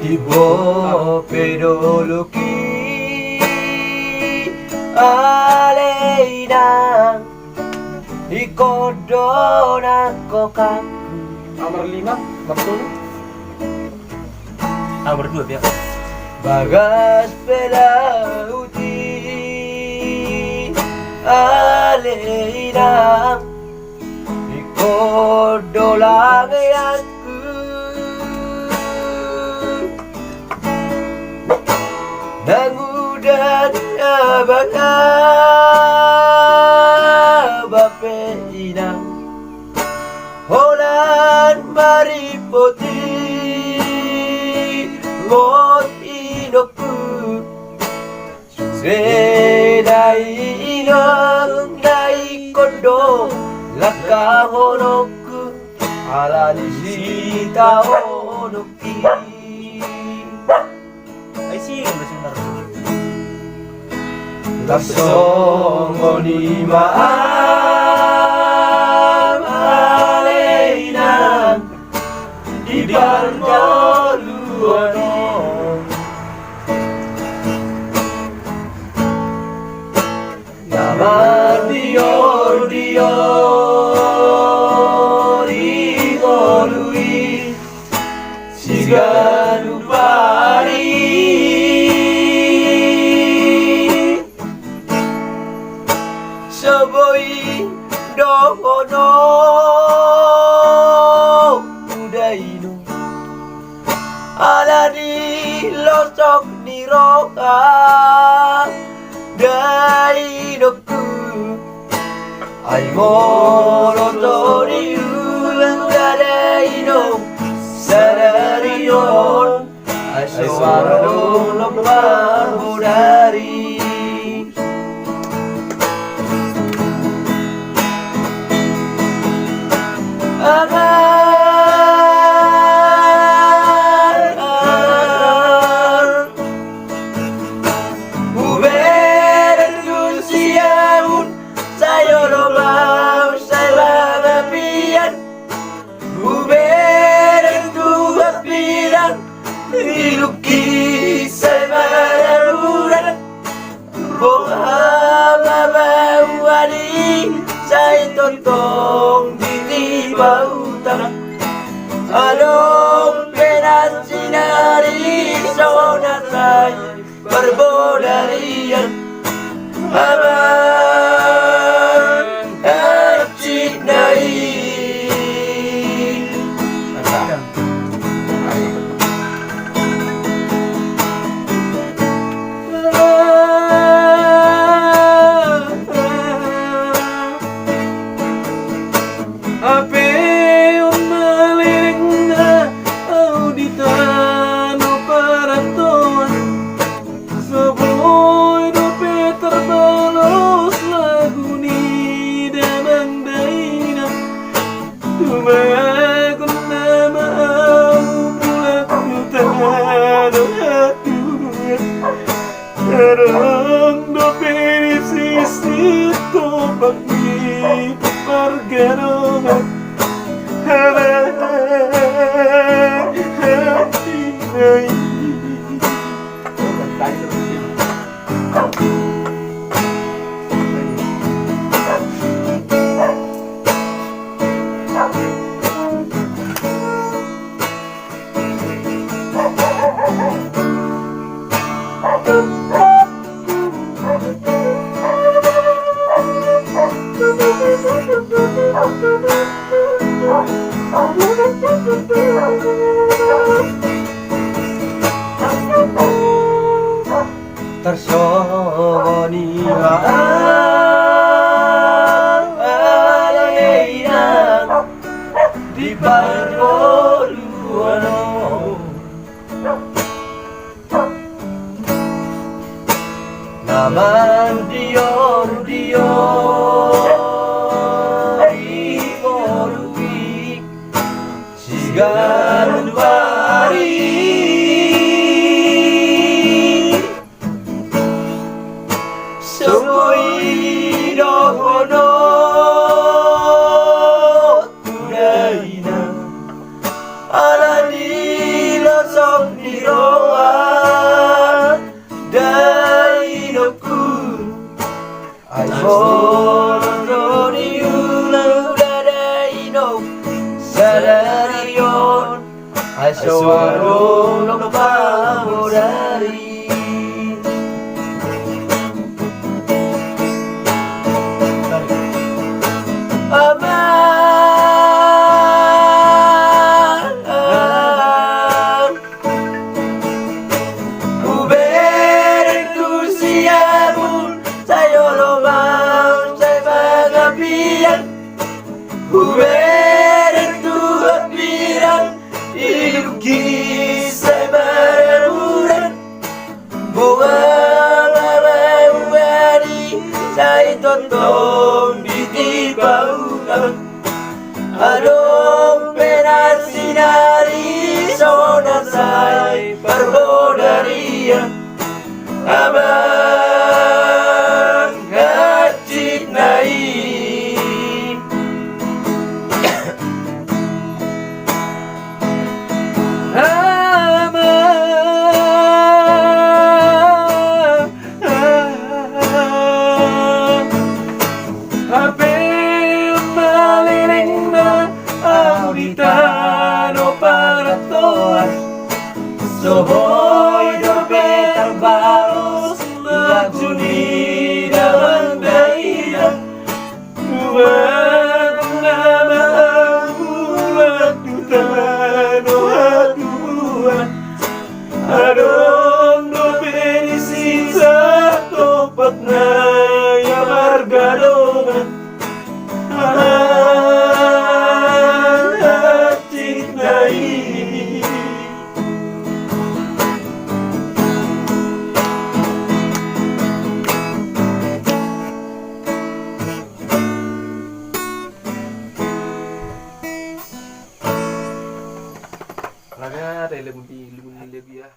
Ibo pedoloki Aleina Ikodona kokaku. Nomor 5, betul. Nomor 2 ya. Bagas pelauti Aleina Ikodolang aku Nangudan abang Bapeina Holan maripoti Ngot inoku Sedai inong naikondo Laka honoku Ala nishita honoki Ay sih, udah sebentar. Tasongo ni maam Di Bargoluano Nama dior Igolui Siganu pari Soboi dohono Udainu Alani losok niroka Dainoku Aimoro tori ulang dadaino Sadarion Aiswaro lombar budari Tontong di bautan Along penas sinari sonasai berbodarian Aman acinai Tersogoni Aleina di Bargoluano Naman dior Igolui Siganu pari Sumoi dohono Kudaina Alani losok niro gotong di tipaunan adong penar sinari sonar say parbodaria abang hacik naik Sohoy dorbetar baros Majuni dalam daerah Buat nama buat dutan aduan Adong dobeni sisa topat na ya marga dongan Hati naik Laga, ada lebih ya.